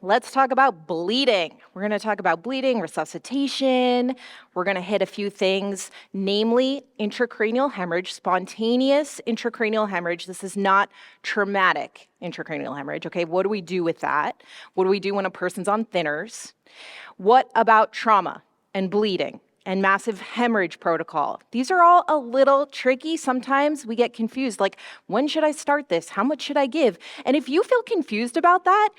Let's talk about bleeding. We're going to talk about bleeding, resuscitation. We're going to hit a few things, namely intracranial hemorrhage, spontaneous intracranial hemorrhage. This is not traumatic intracranial hemorrhage, okay? What do we do with that? What do we do when a person's on thinners? What about trauma and bleeding and massive hemorrhage protocol? These are all a little tricky. Sometimes we get confused, like, when should I start this? How much should I give? And if you feel confused about that,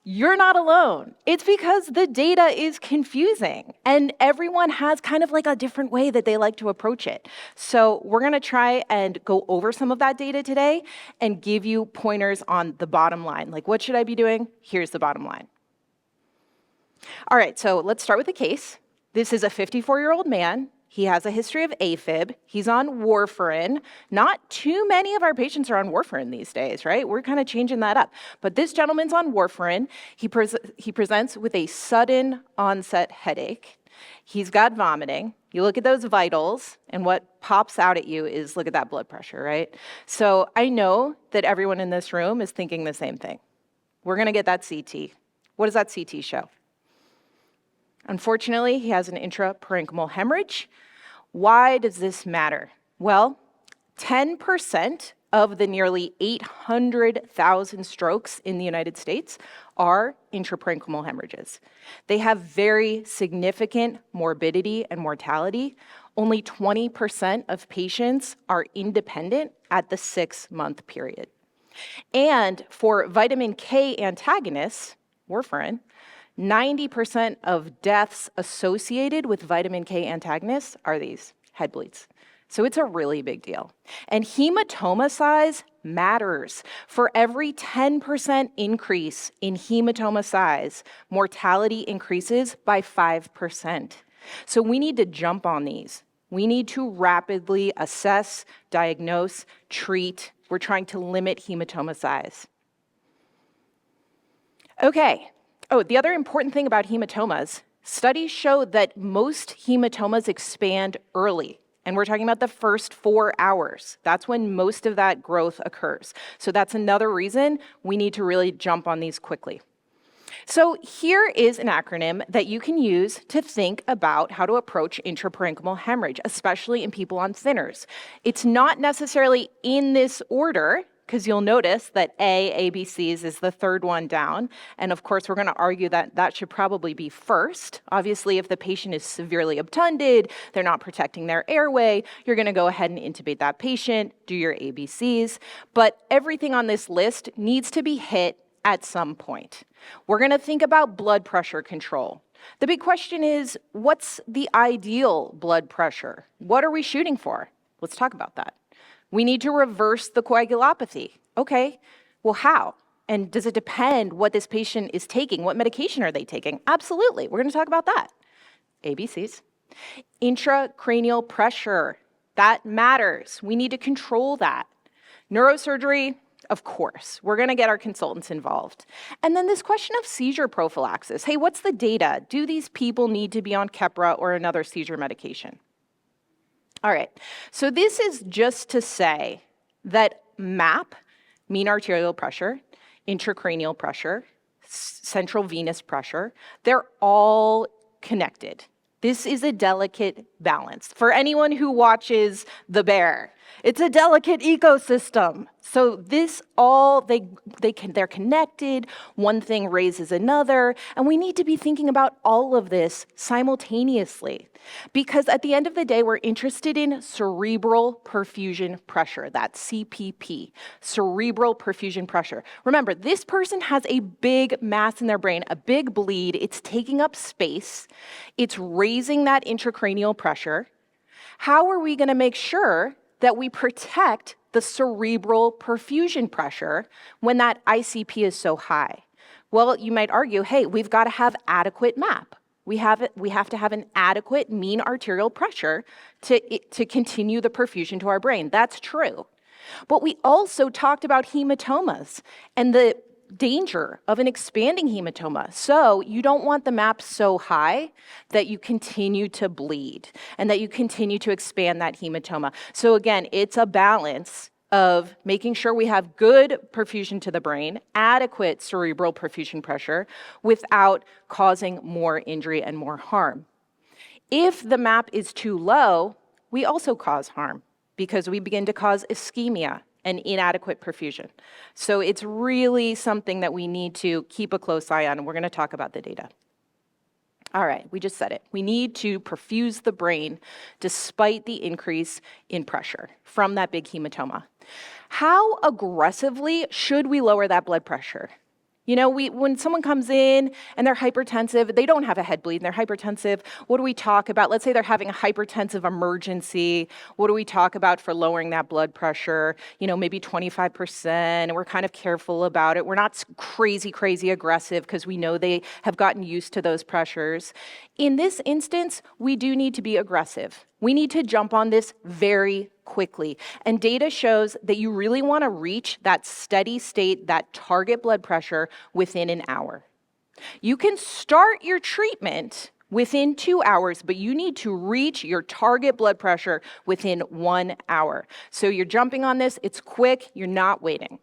you're not alone. It's because the data is confusing and everyone has kind of like a different way that they like to approach it. So we're gonna try and go over some of that data today and give you pointers on the bottom line. Like, what should I be doing? Here's the bottom line. All right, so let's start with the case. This is a 54-year-old man. He has a history of AFib. He's on warfarin. Not too many of our patients are on warfarin these days, right? We're kind of changing that up. But this gentleman's on warfarin. He presents with a sudden onset headache. He's got vomiting. You look at those vitals, and what pops out at you is, look at that blood pressure, right? So I know that everyone in this room is thinking the same thing. We're going to get that CT. What does that CT show? Unfortunately, he has an intraparenchymal hemorrhage. Why does this matter? Well, 10% of the nearly 800,000 strokes in the United States are intraparenchymal hemorrhages. They have very significant morbidity and mortality. Only 20% of patients are independent at the 6-month period. And for vitamin K antagonists, warfarin, 90% of deaths associated with vitamin K antagonists are these head bleeds. So it's a really big deal. And hematoma size matters. For every 10% increase in hematoma size, mortality increases by 5%. So we need to jump on these. We need to rapidly assess, diagnose, treat. We're trying to limit hematoma size. Okay. Oh, the other important thing about hematomas, studies show that most hematomas expand early, and we're talking about the first 4 hours. That's when most of that growth occurs. So that's another reason we need to really jump on these quickly. So here is an acronym that you can use to think about how to approach intraparenchymal hemorrhage, especially in people on thinners. It's not necessarily in this order, because you'll notice that ABCs is the third one down. And of course, we're going to argue that that should probably be first. Obviously, if the patient is severely obtunded, they're not protecting their airway, you're going to go ahead and intubate that patient, do your ABCs. But everything on this list needs to be hit at some point. We're going to think about blood pressure control. The big question is, what's the ideal blood pressure? What are we shooting for? Let's talk about that. We need to reverse the coagulopathy. Okay, well, how? And does it depend what this patient is taking? What medication are they taking? Absolutely, we're gonna talk about that. ABCs. Intracranial pressure, that matters. We need to control that. Neurosurgery, of course, we're gonna get our consultants involved. And then this question of seizure prophylaxis. Hey, what's the data? Do these people need to be on Keppra or another seizure medication? All right, so this is just to say that MAP, mean arterial pressure, intracranial pressure, central venous pressure, they're all connected. This is a delicate balance. For anyone who watches The Bear, it's a delicate ecosystem. So this all, they're connected, one thing raises another, and we need to be thinking about all of this simultaneously. Because at the end of the day, we're interested in cerebral perfusion pressure, that's CPP, cerebral perfusion pressure. Remember, this person has a big mass in their brain, a big bleed, it's taking up space, it's raising that intracranial pressure. How are we gonna make sure that we protect the cerebral perfusion pressure when that ICP is so high? Well, you might argue, hey, we've got to have adequate MAP. We have to have an adequate mean arterial pressure to continue the perfusion to our brain. That's true. But we also talked about hematomas and the danger of an expanding hematoma. So you don't want the MAP so high that you continue to bleed and that you continue to expand that hematoma. So again, it's a balance of making sure we have good perfusion to the brain, adequate cerebral perfusion pressure, without causing more injury and more harm. If the MAP is too low, we also cause harm because we begin to cause ischemia and inadequate perfusion. So it's really something that we need to keep a close eye on, and we're going to talk about the data. All right, we just said it. We need to perfuse the brain despite the increase in pressure from that big hematoma. How aggressively should we lower that blood pressure? You know, when someone comes in and they're hypertensive, they don't have a head bleed and they're hypertensive, what do we talk about? Let's say they're having a hypertensive emergency. What do we talk about for lowering that blood pressure? You know, maybe 25%, and we're kind of careful about it. We're not crazy aggressive because we know they have gotten used to those pressures. In this instance, we do need to be aggressive. We need to jump on this very quickly. And data shows that you really want to reach that steady state, that target blood pressure within an hour. You can start your treatment within 2 hours, but you need to reach your target blood pressure within 1 hour. So you're jumping on this, it's quick, you're not waiting.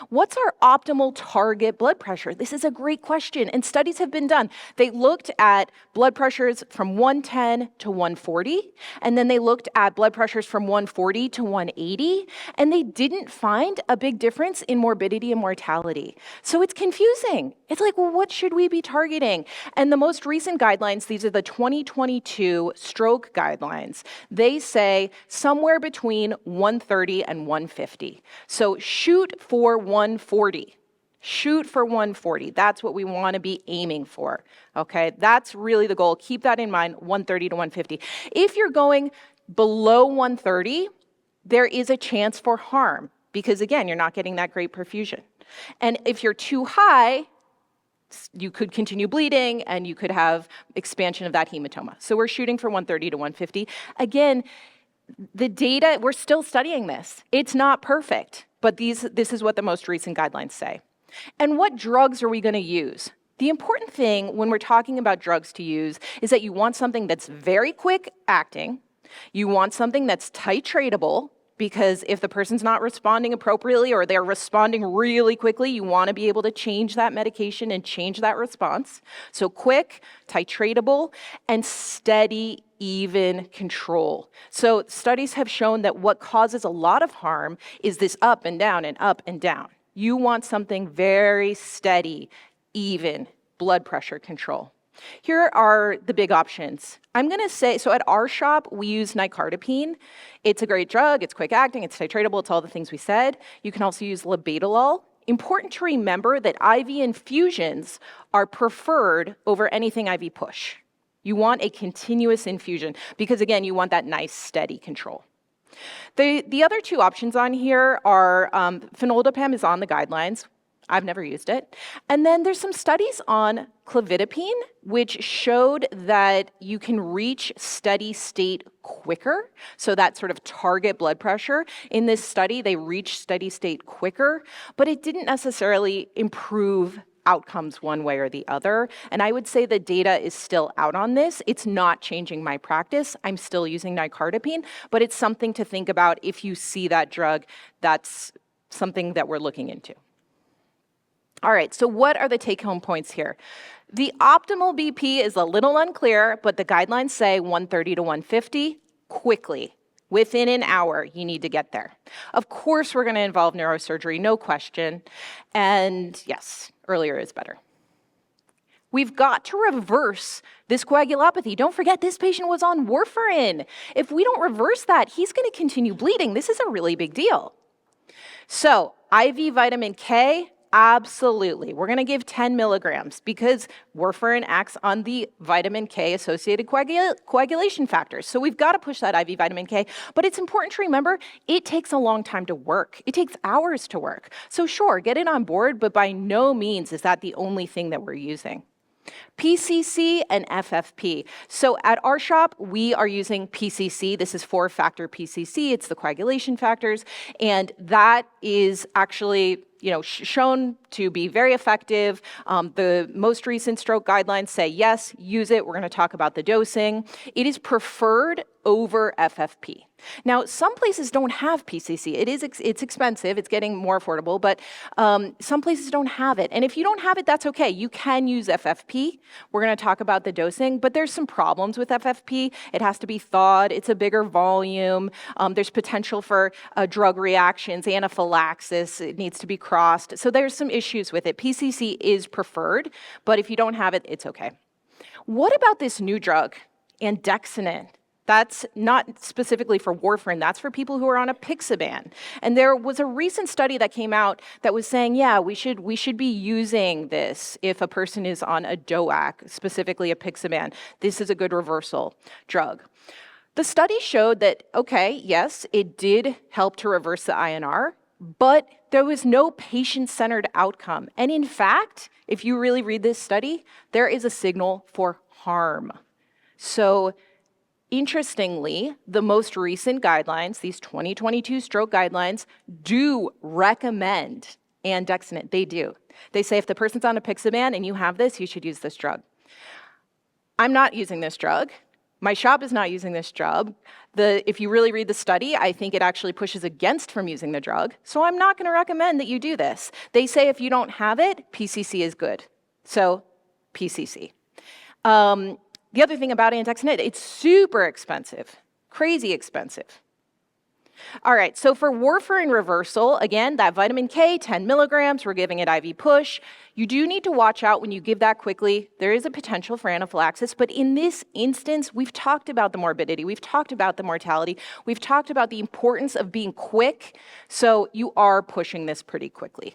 What's our optimal target blood pressure? This is a great question, and studies have been done. They looked at blood pressures from 110 to 140, and then they looked at blood pressures from 140 to 180, and they didn't find a big difference in morbidity and mortality. So it's confusing. It's like, well, what should we be targeting? And the most recent guidelines, these are the 2022 stroke guidelines, they say somewhere between 130 and 150. So shoot for 140. Shoot for 140. That's what we want to be aiming for. Okay, that's really the goal. Keep that in mind, 130 to 150. If you're going below 130, there is a chance for harm because, again, you're not getting that great perfusion. And if you're too high, you could continue bleeding and you could have expansion of that hematoma. So we're shooting for 130 to 150. Again, the data, we're still studying this. It's not perfect, but this is what the most recent guidelines say. And what drugs are we going to use? The important thing when we're talking about drugs to use is that you want something that's very quick acting. You want something that's titratable, because if the person's not responding appropriately or they're responding really quickly, you want to be able to change that medication and change that response. So quick, titratable, and steady, even control. So studies have shown that what causes a lot of harm is this up and down and up and down. You want something very steady, even blood pressure control. Here are the big options. I'm going to say, so at our shop, we use nicardipine. It's a great drug, it's quick acting, it's titratable, it's all the things we said. You can also use labetalol. Important to remember that IV infusions are preferred over anything IV push. You want a continuous infusion because, again, you want that nice, steady control. The other two options on here are phenoldiprem is on the guidelines. I've never used it. And then there's some studies on clofidipine, which showed that you can reach steady state quicker. So that sort of target blood pressure. In this study, they reached steady state quicker, but it didn't necessarily improve outcomes one way or the other. And I would say the data is still out on this. It's not changing my practice. I'm still using nicardipine, but it's something to think about if you see that drug. That's something that we're looking into. All right, so what are the take-home points here? The optimal BP is a little unclear, but the guidelines say 130 to 150 quickly. Within an hour, you need to get there. Of course, we're going to involve neurosurgery, no question. And yes, earlier is better. We've got to reverse this coagulopathy. Don't forget, this patient was on warfarin. If we don't reverse that, he's going to continue bleeding. This is a really big deal. So, IV vitamin K, absolutely. We're going to give 10 milligrams because warfarin acts on the vitamin K associated coagulation factors. So we've got to push that IV vitamin K. But it's important to remember it takes a long time to work. It takes hours to work. So sure, get it on board, but by no means is that the only thing that we're using. PCC and FFP. So at our shop, we are using PCC. This is 4-factor PCC. It's the coagulation factors. And that is actually shown to be very effective. The most recent stroke guidelines say, yes, use it. We're going to talk about the dosing. It is preferred over FFP. Now, some places don't have PCC. It's expensive, it's getting more affordable, but some places don't have it. And if you don't have it, that's okay. You can use FFP. We're gonna talk about the dosing, but there's some problems with FFP. It has to be thawed, it's a bigger volume, there's potential for drug reactions, anaphylaxis, it needs to be crossed. So there's some issues with it. PCC is preferred, but if you don't have it, it's okay. What about this new drug, andexanet? That's not specifically for warfarin, that's for people who are on apixaban. And there was a recent study that came out that was saying, yeah, we should be using this if a person is on a DOAC, specifically apixaban. This is a good reversal drug. The study showed that, okay, yes, it did help to reverse the INR, but there was no patient-centered outcome. And in fact, if you really read this study, there is a signal for harm. So interestingly, the most recent guidelines, these 2022 stroke guidelines, do recommend andexanet. They do. They say if the person's on apixaban and you have this, you should use this drug. I'm not using this drug. My shop is not using this drug. If you really read the study, I think it actually pushes against from using the drug. So I'm not going to recommend that you do this. They say if you don't have it, PCC is good. So PCC. The other thing about andexanet, it's super expensive, crazy expensive. All right, so for warfarin reversal, again, that vitamin K, 10 milligrams, we're giving it IV push. You do need to watch out when you give that quickly. There is a potential for anaphylaxis, but in this instance, we've talked about the morbidity, we've talked about the mortality, we've talked about the importance of being quick, so you are pushing this pretty quickly.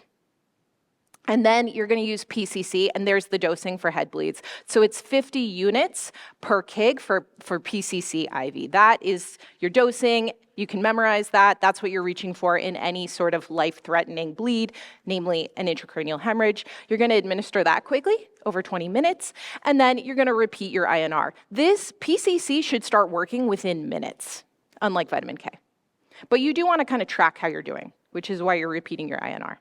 And then you're going to use PCC, and there's the dosing for head bleeds. So it's 50 units per kg for PCC IV. That is your dosing. You can memorize that. That's what you're reaching for in any sort of life-threatening bleed, namely an intracranial hemorrhage. You're going to administer that quickly, over 20 minutes, and then you're going to repeat your INR. This PCC should start working within minutes, unlike vitamin K. But you do want to kind of track how you're doing, which is why you're repeating your INR.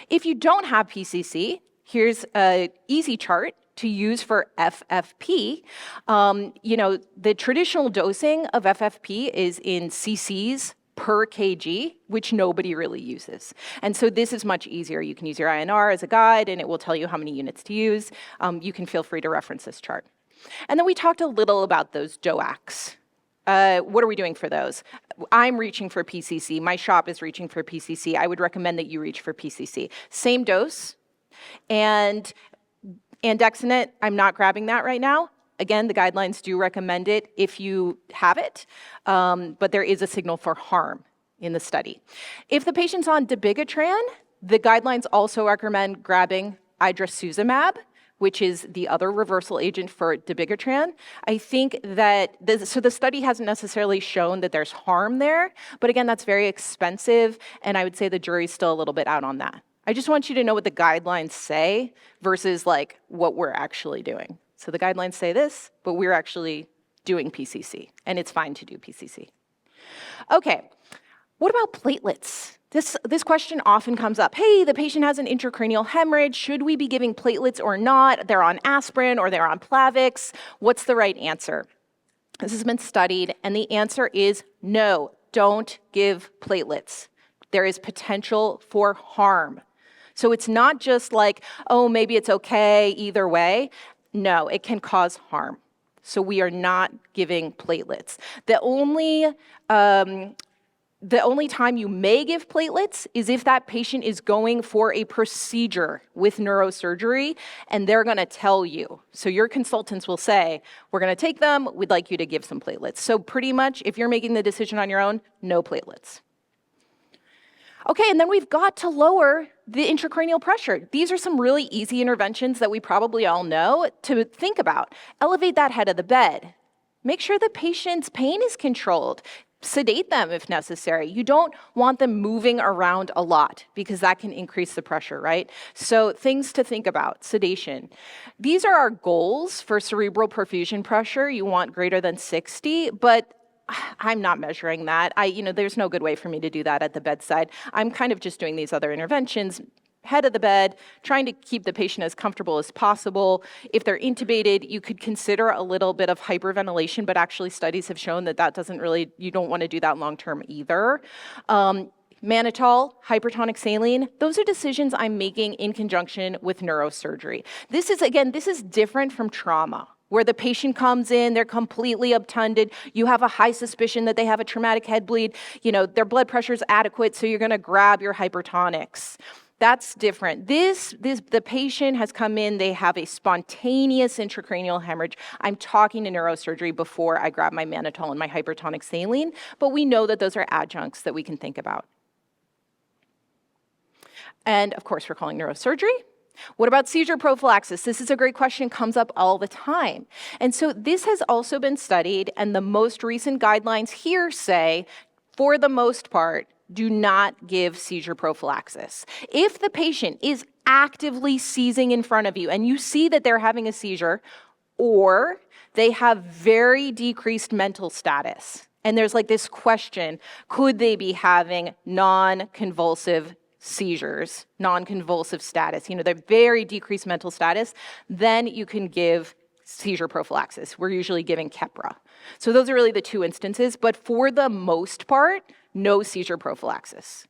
If you don't have PCC, here's an easy chart to use for FFP. The traditional dosing of FFP is in cc's per kg, which nobody really uses. And so this is much easier. You can use your INR as a guide, and it will tell you how many units to use. You can feel free to reference this chart. And then we talked a little about those DOACs. What are we doing for those? I'm reaching for PCC. My shop is reaching for PCC. I would recommend that you reach for PCC. Same dose. And andexanet, I'm not grabbing that right now. Again, the guidelines do recommend it if you have it, but there is a signal for harm in the study. If the patient's on dabigatran, the guidelines also recommend grabbing idrosuzumab, which is the other reversal agent for dabigatran. I think that, so the study hasn't necessarily shown that there's harm there, but again, that's very expensive, and I would say the jury's still a little bit out on that. I just want you to know what the guidelines say versus like what we're actually doing. So the guidelines say this, but we're actually doing PCC, and it's fine to do PCC. Okay, what about platelets? This question often comes up. Hey, the patient has an intracranial hemorrhage. Should we be giving platelets or not? They're on aspirin or they're on Plavix. What's the right answer? This has been studied, and the answer is no, don't give platelets. There is potential for harm. So it's not just like, oh, maybe it's okay either way. No, it can cause harm. So we are not giving platelets. The only time you may give platelets is if that patient is going for a procedure with neurosurgery, and they're going to tell you. So your consultants will say, we're going to take them, we'd like you to give some platelets. So pretty much, if you're making the decision on your own, no platelets. Okay, and then we've got to lower the intracranial pressure. These are some really easy interventions that we probably all know to think about. Elevate that head of the bed. Make sure the patient's pain is controlled. Sedate them if necessary. You don't want them moving around a lot because that can increase the pressure, right? So things to think about, sedation. These are our goals for cerebral perfusion pressure. You want greater than 60, but I'm not measuring that. There's no good way for me to do that at the bedside. I'm kind of just doing these other interventions. head of the bed, trying to keep the patient as comfortable as possible. If they're intubated, you could consider a little bit of hyperventilation, but actually studies have shown that you don't want to do that long-term either. Mannitol, hypertonic saline, those are decisions I'm making in conjunction with neurosurgery. This is different from trauma, where the patient comes in, they're completely obtunded, you have a high suspicion that they have a traumatic head bleed, their blood pressure is adequate, so you're gonna grab your hypertonics. That's different. The patient has come in, they have a spontaneous intracranial hemorrhage. I'm talking to neurosurgery before I grab my mannitol and my hypertonic saline, but we know that those are adjuncts that we can think about. And of course, we're calling neurosurgery. What about seizure prophylaxis? This is a great question, comes up all the time. And so this has also been studied, and the most recent guidelines here say, for the most part, do not give seizure prophylaxis. If the patient is actively seizing in front of you and you see that they're having a seizure, or they have very decreased mental status, and there's like this question, could they be having non-convulsive seizures, non-convulsive status, they're very decreased mental status, then you can give seizure prophylaxis. We're usually giving Keppra. So those are really the two instances, but for the most part, no seizure prophylaxis.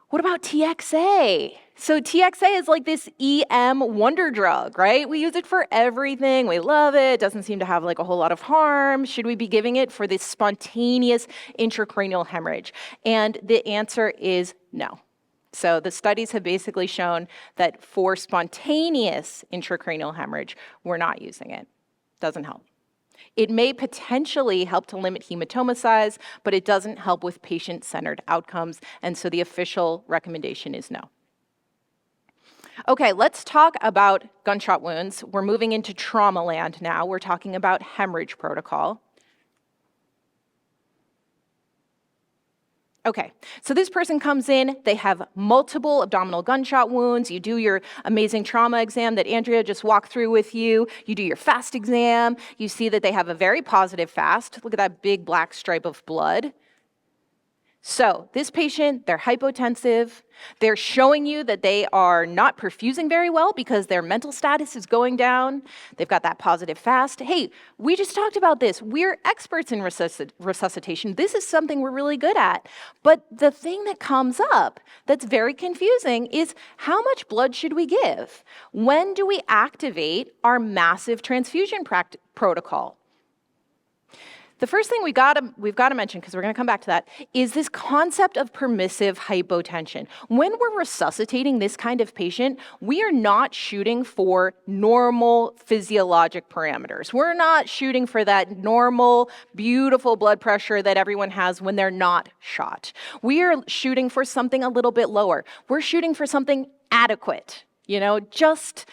What about TXA? So TXA is like this EM wonder drug, right? We use it for everything. We love it. It doesn't seem to have like a whole lot of harm. Should we be giving it for this spontaneous intracranial hemorrhage? And the answer is no. So the studies have basically shown that for spontaneous intracranial hemorrhage, we're not using it. Doesn't help. It may potentially help to limit hematoma size, but it doesn't help with patient-centered outcomes, and so the official recommendation is no. Okay, let's talk about gunshot wounds. We're moving into trauma land now. We're talking about hemorrhage protocol. Okay, so this person comes in, they have multiple abdominal gunshot wounds, you do your amazing trauma exam that Andrea just walked through with you, you do your FAST exam, you see that they have a very positive FAST, look at that big black stripe of blood. So this patient, they're hypotensive, they're showing you that they are not perfusing very well because their mental status is going down, they've got that positive FAST. Hey, we just talked about this. We're experts in resuscitation. This is something we're really good at. But the thing that comes up that's very confusing is how much blood should we give? When do we activate our massive transfusion protocol? The first thing we've got to mention, because we're going to come back to that, is this concept of permissive hypotension. When we're resuscitating this kind of patient, we are not shooting for normal physiologic parameters. We're not shooting for that normal, beautiful blood pressure that everyone has when they're not shot. We are shooting for something a little bit lower. We're shooting for something adequate, just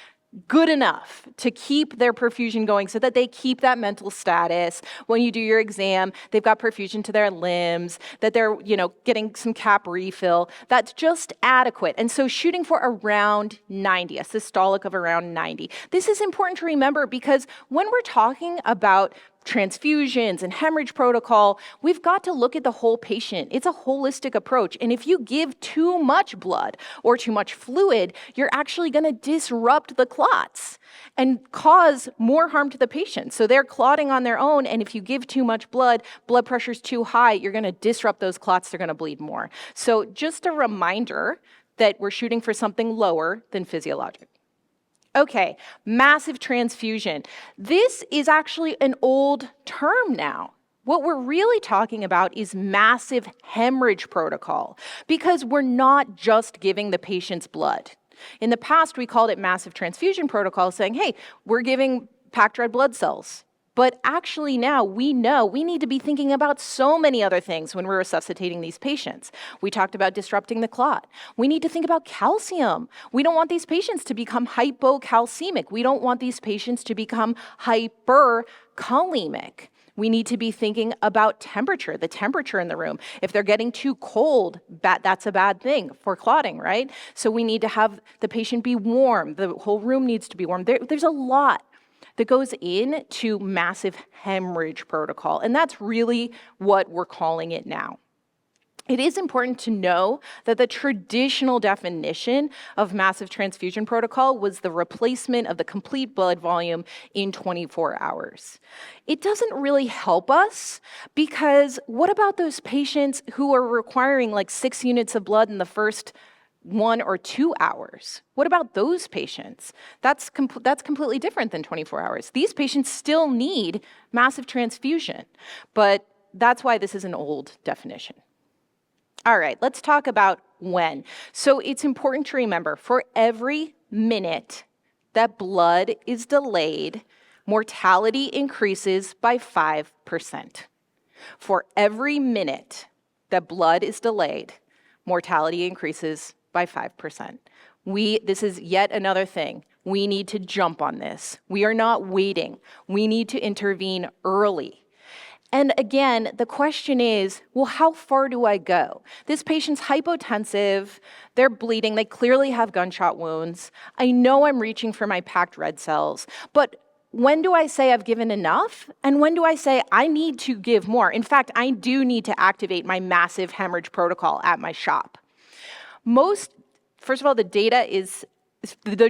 good enough to keep their perfusion going so that they keep that mental status. When you do your exam, they've got perfusion to their limbs, that they're, getting some cap refill. That's just adequate. And so shooting for around 90, a systolic of around 90. This is important to remember because when we're talking about transfusions and hemorrhage protocol, we've got to look at the whole patient. It's a holistic approach. And if you give too much blood or too much fluid, you're actually going to disrupt the clots and cause more harm to the patient. So they're clotting on their own, and if you give too much blood pressure's too high, you're going to disrupt those clots, they're going to bleed more. So just a reminder that we're shooting for something lower than physiologic. Okay, massive transfusion. This is actually an old term now. What we're really talking about is massive hemorrhage protocol because we're not just giving the patient's blood. In the past, we called it massive transfusion protocol, saying, hey, we're giving packed red blood cells. But actually now we know we need to be thinking about so many other things when we're resuscitating these patients. We talked about disrupting the clot. We need to think about calcium. We don't want these patients to become hypocalcemic. We don't want these patients to become hyperkalemic. We need to be thinking about temperature, the temperature in the room. If they're getting too cold, that's a bad thing for clotting, right? So we need to have the patient be warm. The whole room needs to be warm. There's a lot that goes into massive hemorrhage protocol, and that's really what we're calling it now. It is important to know that the traditional definition of massive transfusion protocol was the replacement of the complete blood volume in 24 hours. It doesn't really help us because what about those patients who are requiring like 6 units of blood in the first 1 or 2 hours? What about those patients? That's completely different than 24 hours. These patients still need massive transfusion, but that's why this is an old definition. All right, let's talk about when. So it's important to remember, for every minute that blood is delayed, mortality increases by 5%. For every minute that blood is delayed, mortality increases by 5%. This is yet another thing. We need to jump on this. We are not waiting. We need to intervene early. And again, the question is, well, how far do I go? This patient's hypotensive, they're bleeding, they clearly have gunshot wounds. I know I'm reaching for my packed red cells, but when do I say I've given enough? And when do I say I need to give more? In fact, I do need to activate my massive hemorrhage protocol at my shop. First of all, the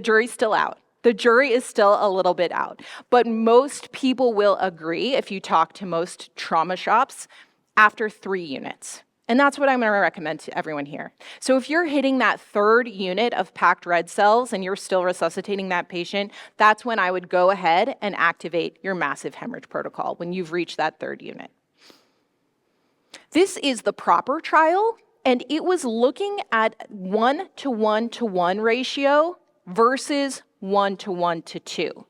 jury's still out. The jury is still a little bit out, but most people will agree, if you talk to most trauma shops, after 3 units. And that's what I'm going to recommend to everyone here. So if you're hitting that 3rd unit of packed red cells and you're still resuscitating that patient, that's when I would go ahead and activate your massive hemorrhage protocol, when you've reached that 3rd unit. This is the proper trial, and it was looking at 1:1:1 ratio versus 1:1:2.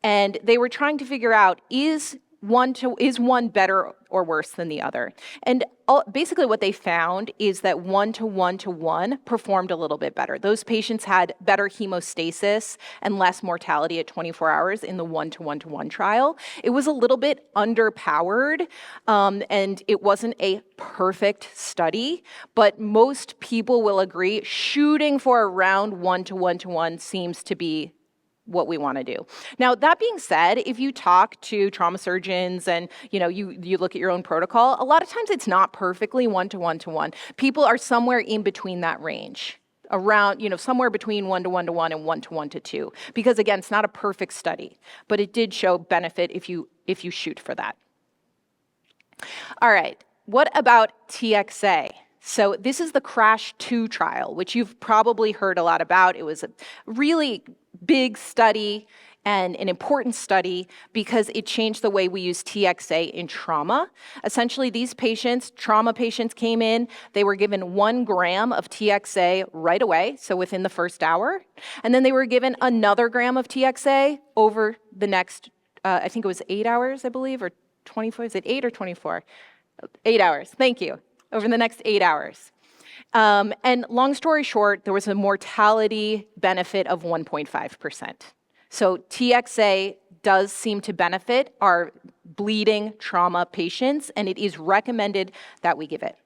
And they were trying to figure out, is one better or worse than the other? And basically what they found is that 1:1:1 performed a little bit better. Those patients had better hemostasis and less mortality at 24 hours in the 1:1:1 trial. It was a little bit underpowered, and it wasn't a perfect study, but most people will agree shooting for around 1:1:1 seems to be what we want to do. Now, that being said, if you talk to trauma surgeons and you look at your own protocol, a lot of times it's not perfectly 1:1:1. People are somewhere in between that range, around somewhere between 1:1:1 and 1:1:2. Because again, it's not a perfect study, but it did show benefit if you shoot for that. All right, what about TXA? So this is the CRASH 2 trial, which you've probably heard a lot about. It was a really big study and an important study because it changed the way we use TXA in trauma. Essentially, these patients, trauma patients, came in, they were given 1 gram of TXA right away, so within the first hour, and then they were given another gram of TXA over the next, I think it was 8 hours, I believe, or 24, is it 8 or 24? 8 hours, thank you. Over the next 8 hours. And long story short, there was a mortality benefit of 1.5%. So TXA does seem to benefit our bleeding trauma patients, and it is recommended that we give it.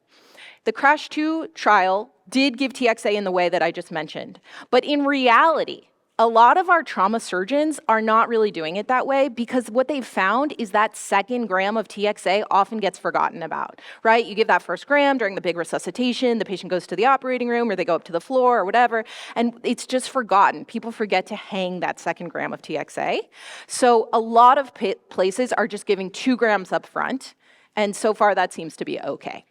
The CRASH 2 trial did give TXA in the way that I just mentioned, but in reality, a lot of our trauma surgeons are not really doing it that way because what they've found is that 2nd gram of TXA often gets forgotten about, right? You give that 1st gram during the big resuscitation, the patient goes to the operating room or they go up to the floor or whatever, and it's just forgotten. People forget to hang that 2nd gram of TXA. So a lot of places are just giving 2 grams up front, and so far that seems to be okay.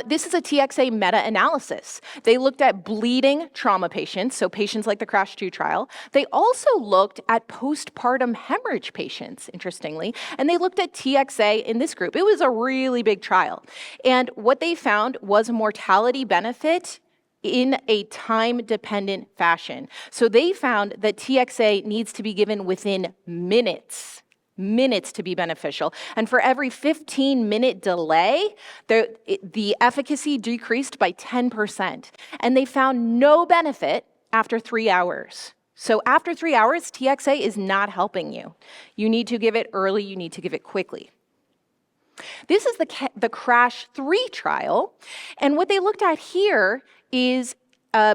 This is a TXA meta-analysis. They looked at bleeding trauma patients, so patients like the CRASH 2 trial. They also looked at postpartum hemorrhage patients, interestingly, and they looked at TXA in this group. It was a really big trial. And what they found was a mortality benefit in a time-dependent fashion. So they found that TXA needs to be given within minutes to be beneficial. And for every 15-minute delay, the efficacy decreased by 10%. And they found no benefit after 3 hours. So after 3 hours, TXA is not helping you. You need to give it early, you need to give it quickly. This is the CRASH 3 trial. And what they looked at here is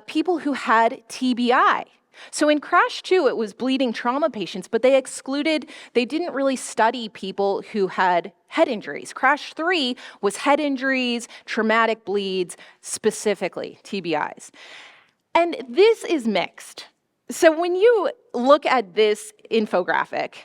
people who had TBI. So in CRASH 2, it was bleeding trauma patients, but they didn't really study people who had head injuries. Crash 3 was head injuries, traumatic bleeds, specifically TBIs. And this is mixed. So when you look at this infographic,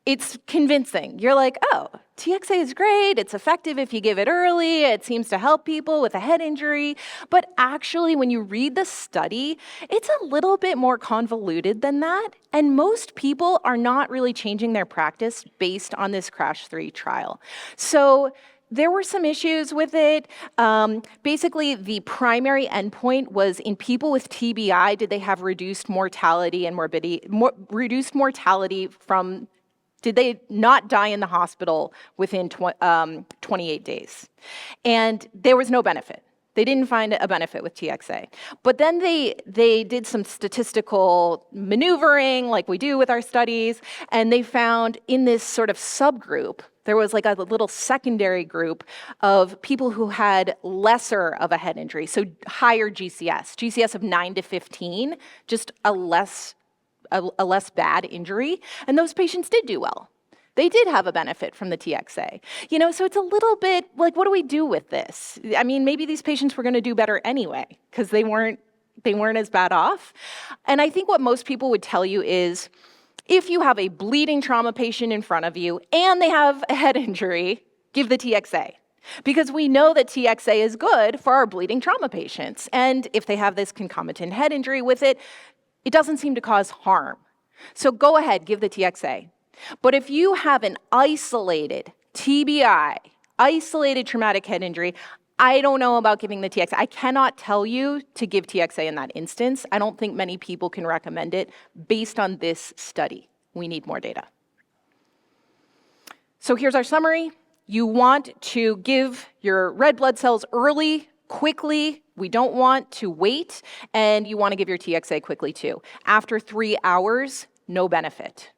it's convincing. You're like, oh, TXA is great, it's effective if you give it early, it seems to help people with a head injury. But actually, when you read the study, it's a little bit more convoluted than that. And most people are not really changing their practice based on this Crash 3 trial. So there were some issues with it. Basically, the primary endpoint was in people with TBI, did they have reduced mortality and morbidity, reduced mortality from, did they not die in the hospital within 28 days? And there was no benefit. They didn't find a benefit with TXA. But then they did some statistical maneuvering like we do with our studies, and they found in this sort of subgroup, there was like a little secondary group of people who had lesser of a head injury, so higher GCS of 9 to 15, just a less bad injury, and those patients did do well. They did have a benefit from the TXA. So it's a little bit like, what do we do with this? I mean, maybe these patients were going to do better anyway because they weren't as bad off. And I think what most people would tell you is, if you have a bleeding trauma patient in front of you and they have a head injury, give the TXA. Because we know that TXA is good for our bleeding trauma patients. And if they have this concomitant head injury with it, it doesn't seem to cause harm. So go ahead, give the TXA. But if you have an isolated TBI, isolated traumatic head injury, I don't know about giving the TXA. I cannot tell you to give TXA in that instance. I don't think many people can recommend it based on this study. We need more data. So here's our summary. You want to give your red blood cells early, quickly. We don't want to wait, and you want to give your TXA quickly too. After 3 hours, no benefit.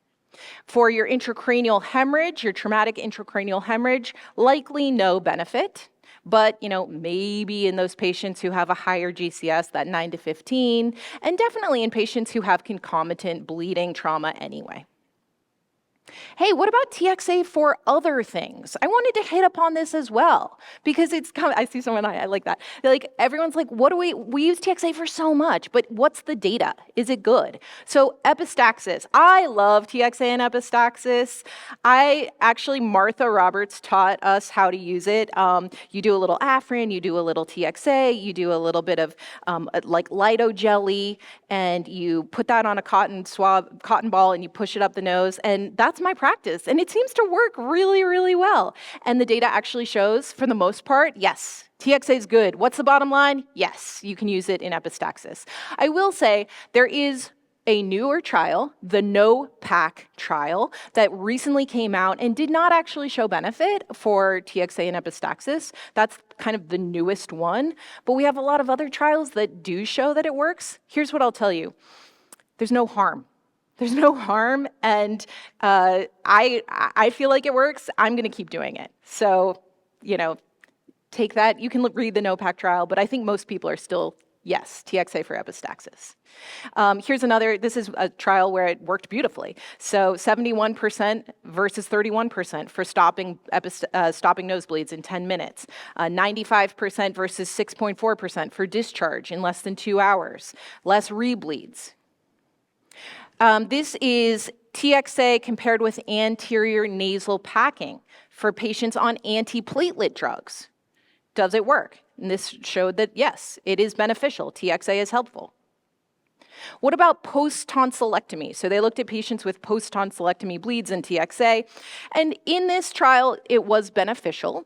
For your intracranial hemorrhage, your traumatic intracranial hemorrhage, likely no benefit, but maybe in those patients who have a higher GCS, that 9 to 15, and definitely in patients who have concomitant bleeding trauma anyway. Hey, what about TXA for other things? I wanted to hit upon this as well, because I see someone, I like that. Everyone's like, what do we use TXA for so much, but what's the data? Is it good? So epistaxis, I love TXA and epistaxis. Martha Roberts taught us how to use it. You do a little Afrin, you do a little TXA, you do a little bit of Lido jelly, and you put that on a cotton ball and you push it up the nose, and that's my practice, and it seems to work really, really well. And the data actually shows, for the most part, yes, TXA is good. What's the bottom line? Yes, you can use it in epistaxis. I will say there is a newer trial, the no-pack trial, that recently came out and did not actually show benefit for TXA and epistaxis. That's kind of the newest one, but we have a lot of other trials that do show that it works. Here's what I'll tell you. There's no harm. There's no harm, and I feel like it works. I'm going to keep doing it. So, take that. You can read the no-pack trial, but I think most people are still, yes, TXA for epistaxis. Here's another. This is a trial where it worked beautifully. So 71% versus 31% for stopping nosebleeds in 10 minutes. 95% versus 6.4% for discharge in less than 2 hours. Less rebleeds. This is TXA compared with anterior nasal packing for patients on antiplatelet drugs. Does it work? And this showed that, yes, it is beneficial. TXA is helpful. What about post-tonsillectomy? So they looked at patients with post-tonsillectomy bleeds in TXA, and in this trial, it was beneficial.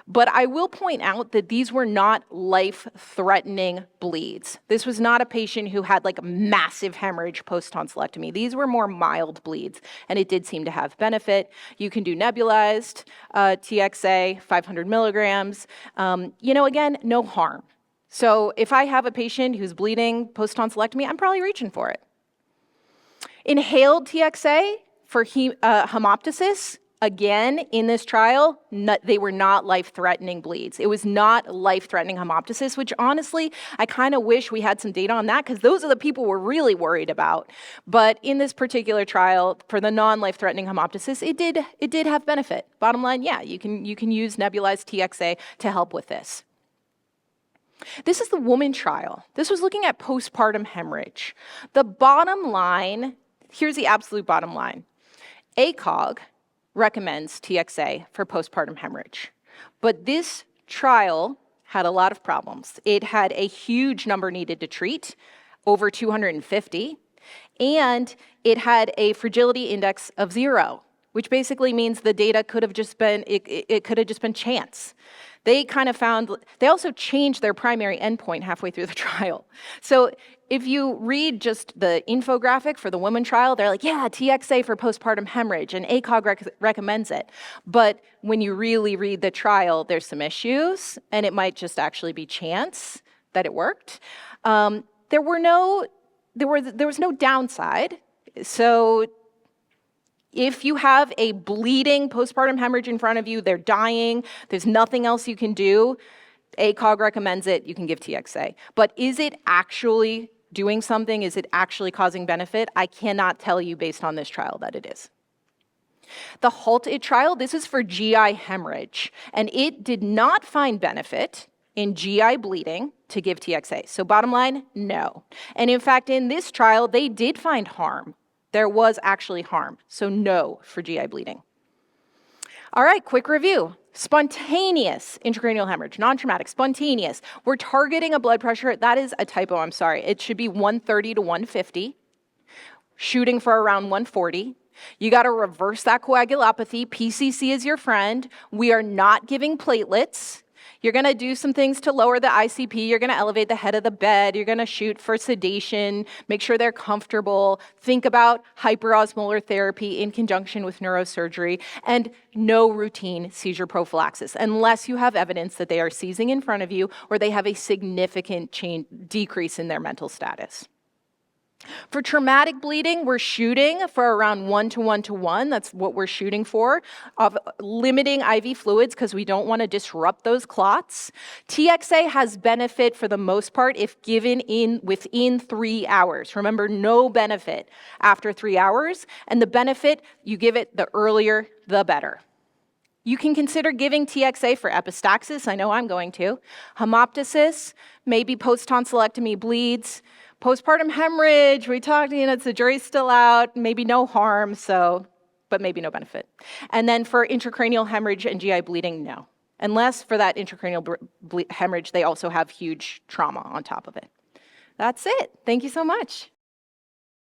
But I will point out that these were not life-threatening bleeds. This was not a patient who had massive hemorrhage post-tonsillectomy. These were more mild bleeds, and it did seem to have benefit. You can do nebulized TXA, 500 milligrams. Again, no harm. So if I have a patient who's bleeding post-tonsillectomy, I'm probably reaching for it. Inhaled TXA for hemoptysis, Again, in this trial, they were not life-threatening bleeds. It was not life-threatening hemoptysis, which honestly, I kind of wish we had some data on that because those are the people we're really worried about. But in this particular trial, for the non-life-threatening hemoptysis, it did have benefit. Bottom line, yeah, you can use nebulized TXA to help with this. This is the woman trial. This was looking at postpartum hemorrhage. The bottom line, here's the absolute bottom line. ACOG recommends TXA for postpartum hemorrhage. But this trial had a lot of problems. It had a huge number needed to treat, over 250, and it had a fragility index of 0, which basically means the data could have just been, it could have just been chance. They kind of found, they also changed their primary endpoint halfway through the trial. So if you read just the infographic for the women trial, they're like, yeah, TXA for postpartum hemorrhage, and ACOG recommends it. But when you really read the trial, there's some issues, and it might just actually be chance that it worked. There was no downside. So if you have a bleeding postpartum hemorrhage in front of you, they're dying, there's nothing else you can do, ACOG recommends it, you can give TXA. But is it actually doing something? Is it actually causing benefit? I cannot tell you based on this trial that it is. The HALT-IT trial, this is for GI hemorrhage, and it did not find benefit in GI bleeding to give TXA. So bottom line, no. And in fact, in this trial, they did find harm. There was actually harm, so no for GI bleeding. All right, quick review. Spontaneous intracranial hemorrhage, non-traumatic, spontaneous. We're targeting a blood pressure, that is a typo, I'm sorry. It should be 130 to 150, shooting for around 140. You gotta reverse that coagulopathy. PCC is your friend. We are not giving platelets. You're gonna do some things to lower the ICP. You're gonna elevate the head of the bed. You're gonna shoot for sedation, make sure they're comfortable. Think about hyperosmolar therapy in conjunction with neurosurgery, and no routine seizure prophylaxis, unless you have evidence that they are seizing in front of you or they have a significant decrease in their mental status. For traumatic bleeding, we're shooting for around 1 to 1 to 1. That's what we're shooting for, of limiting IV fluids because we don't want to disrupt those clots. TXA has benefit for the most part if given within 3 hours. Remember, no benefit after 3 hours, and the benefit, you give it the earlier, the better. You can consider giving TXA for epistaxis. I know I'm going to. Hemoptysis, maybe post-tonsillectomy bleeds. Postpartum hemorrhage, we talked, the jury's still out, maybe no harm, but maybe no benefit. And then for intracranial hemorrhage and GI bleeding, no. Unless for that intracranial hemorrhage, they also have huge trauma on top of it. That's it. Thank you so much.